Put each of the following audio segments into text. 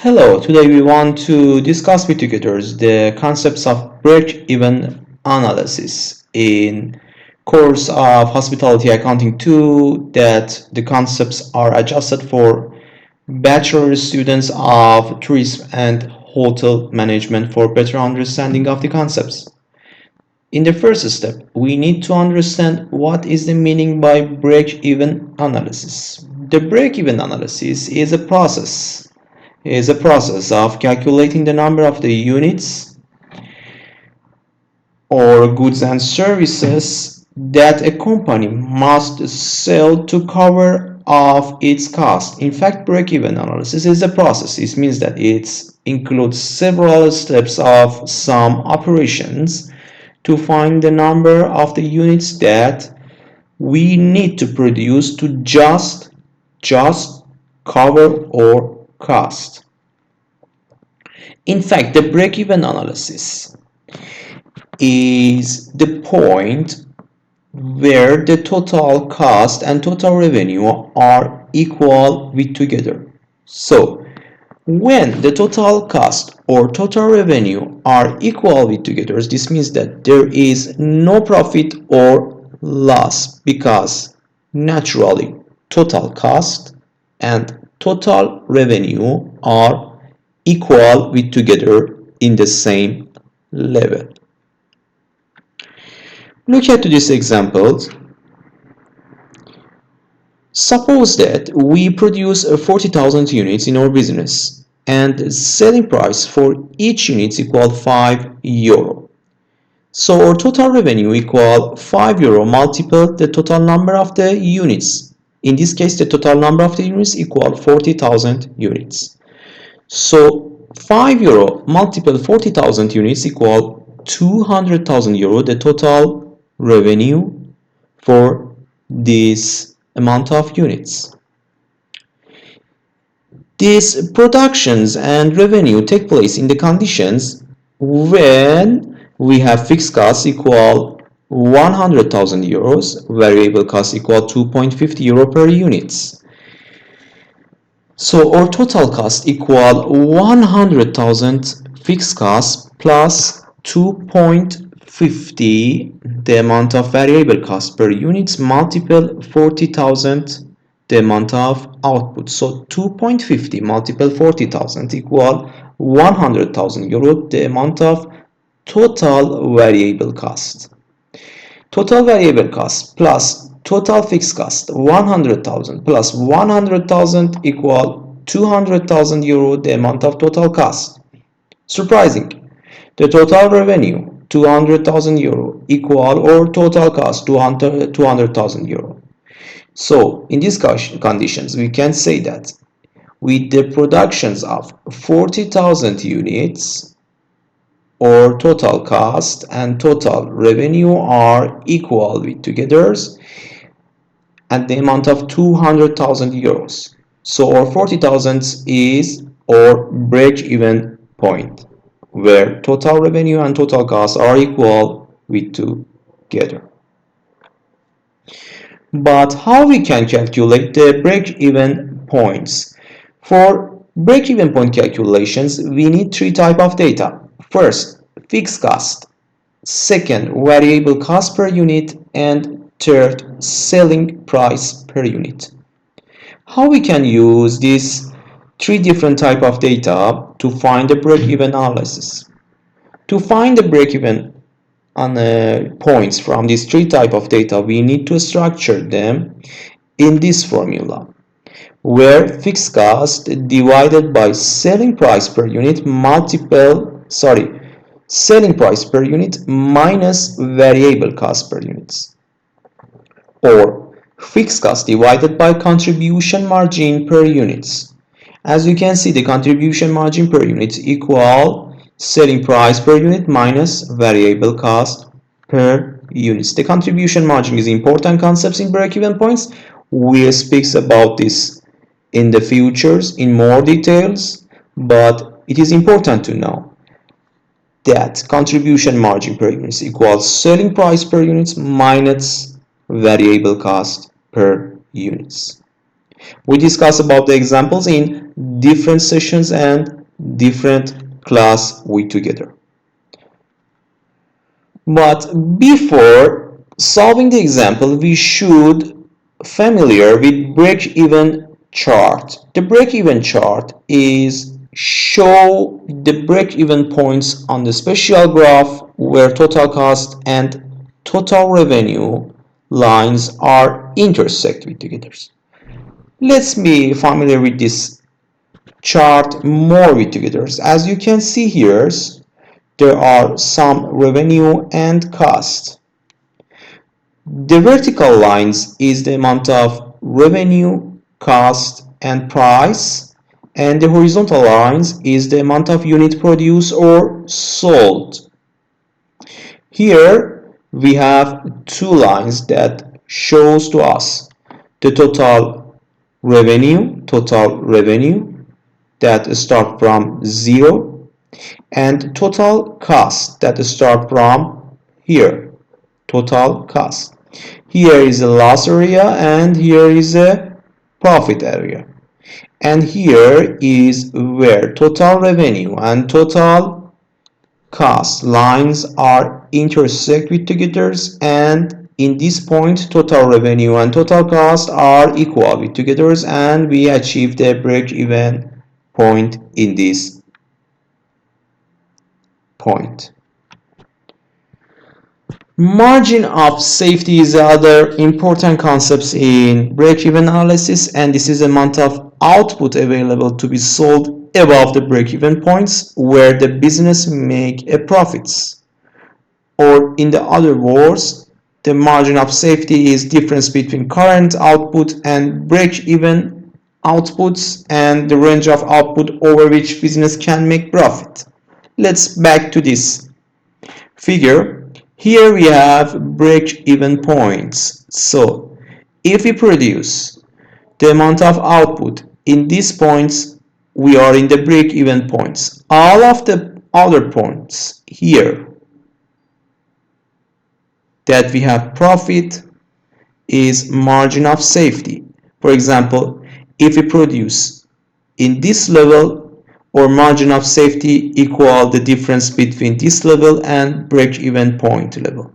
Hello, today we want to discuss with together the concepts of break-even analysis in course of Hospitality Accounting 2 that the concepts are adjusted for bachelor students of tourism and hotel management for better understanding of the concepts. In the first step, we need to understand what is the meaning by break-even analysis. The break-even analysis is a process of calculating the number of the units or goods and services that a company must sell to cover off its cost. In fact, break-even analysis is a process. It means that it includes several steps of some operations to find the number of the units that we need to produce to just cover our cost. In fact, the break-even analysis is the point where the total cost and total revenue are equal with together. So, when the total cost or total revenue are equal with together, this means that there is no profit or loss because naturally total cost and total revenue are equal with together in the same level. Look at this example. Suppose that we produce 40,000 units in our business and selling price for each unit equal 5 euro. So our total revenue equal 5 euro multiple the total number of the units. In this case, the total number of the units equal 40,000 units. So 5 euro multiple 40,000 units equal 200,000 euro, the total revenue for this amount of units. These productions and revenue take place in the conditions when we have fixed costs equal 100,000 euros, variable costs equal 2.50 euro per unit. So our total cost equal 100,000 fixed costs plus 2.50 the amount of variable cost per unit multiple 40,000 the amount of output. So 2.50 multiple 40,000 equal 100,000 euro the amount of total variable cost. Total variable cost plus total fixed cost 100,000 plus 100,000 equal 200,000 euro the amount of total cost. Surprising. The total revenue 200,000 euro equal or total cost 200,000 euro. So in these conditions we can say that with the productions of 40,000 units or total cost and total revenue are equal with together at the amount of 200,000 euros. So our 40,000 is our break-even point where total revenue and total costs are equal with together. But how we can calculate the break-even points? For break-even point calculations, we need three types of data. First, fixed cost. Second, variable cost per unit. And third, selling price per unit. How we can use these three different types of data to find the break-even analysis? To find the break-even points from these three types of data, we need to structure them in this formula, where fixed cost divided by selling price per unit selling price per unit minus variable cost per unit, or fixed cost divided by contribution margin per unit. As you can see, the contribution margin per unit equal selling price per unit minus variable cost per unit. The contribution margin is important concepts in break-even points. We'll speak about this in the futures in more details, but it is important to know that contribution margin per unit equals selling price per unit minus variable cost per unit. We discuss about the examples in different sessions and different class we together. But before solving the example, we should familiar with break-even chart. The break-even chart is show the break-even points on the special graph where total cost and total revenue lines are intersect with together. Let's be familiar with this chart more with together. As you can see here, there are some revenue and cost. The vertical lines is the amount of revenue, cost, and price, and the horizontal lines is the amount of unit produced or sold. Here we have two lines that shows to us the total revenue that start from 0, and total cost that start from here, total cost. Here is a loss area and here is a profit area. And here is where total revenue and total cost lines are intersect with together, and in this point total revenue and total cost are equal with together, and we achieve the break-even point in this point. Margin of safety is other important concepts in break-even analysis, and this is the amount of output available to be sold above the break-even points where the business make a profits. Or in the other words, the margin of safety is difference between current output and break-even outputs and the range of output over which business can make profit. Let's back to this figure. Here we have break-even points. So if we produce the amount of output in these points, we are in the break-even points. All of the other points here that we have profit is margin of safety. For example, if we produce in this level, or margin of safety equal the difference between this level and break-even point level.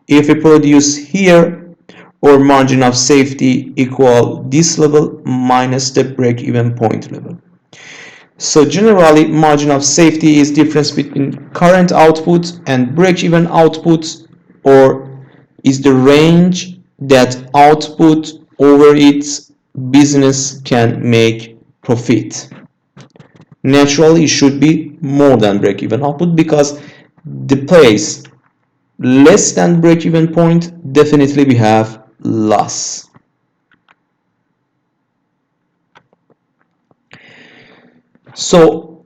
If we produce here, or margin of safety equal this level minus the break-even point level. So generally, margin of safety is difference between current output and break-even output, or is the range that output over its business can make profit. Naturally, it should be more than break-even output, because the place less than break-even point, definitely we have loss. So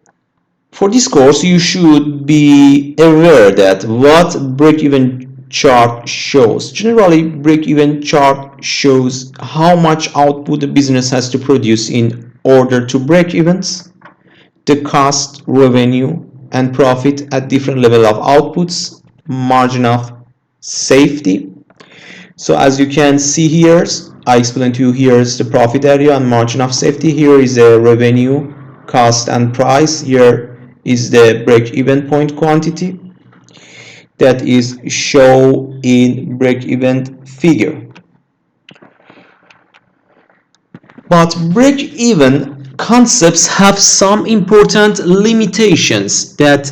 for this course, you should be aware that what break-even chart shows. Generally, break-even chart shows how much output the business has to produce in order to break evens, the cost, revenue, and profit at different level of outputs, margin of safety. So as you can see here, I explained to you, here is the profit area and margin of safety. Here is the revenue, cost, and price. Here is the break-even point quantity that is shown in break-even figure. But break-even concepts have some important limitations that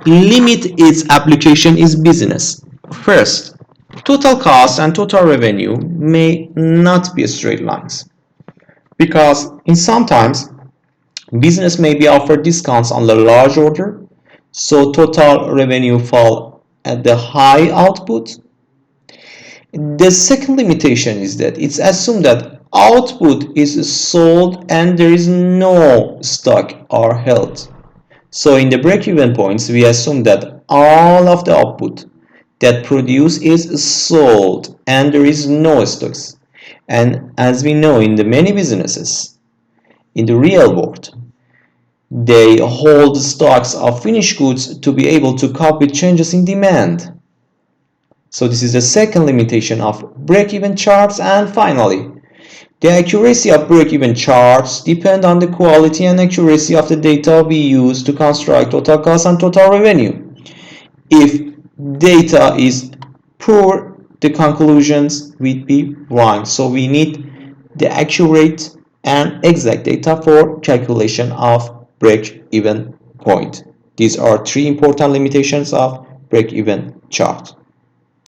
limit its application in business. First, total cost and total revenue may not be straight lines, because in sometimes business may be offered discounts on the large order, so total revenue fall at the high output. The second limitation is that it's assumed that output is sold and there is no stock or held. So in the break-even points, we assume that all of the output that produced is sold and there is no stocks. And as we know, in the many businesses, in the real world, they hold stocks of finished goods to be able to cope with changes in demand. So this is the second limitation of break-even charts. And finally, The accuracy of break-even charts depend on the quality and accuracy of the data we use to construct total cost and total revenue. If data is poor, the conclusions will be wrong. So we need the accurate and exact data for calculation of break-even point. These are three important limitations of break-even chart.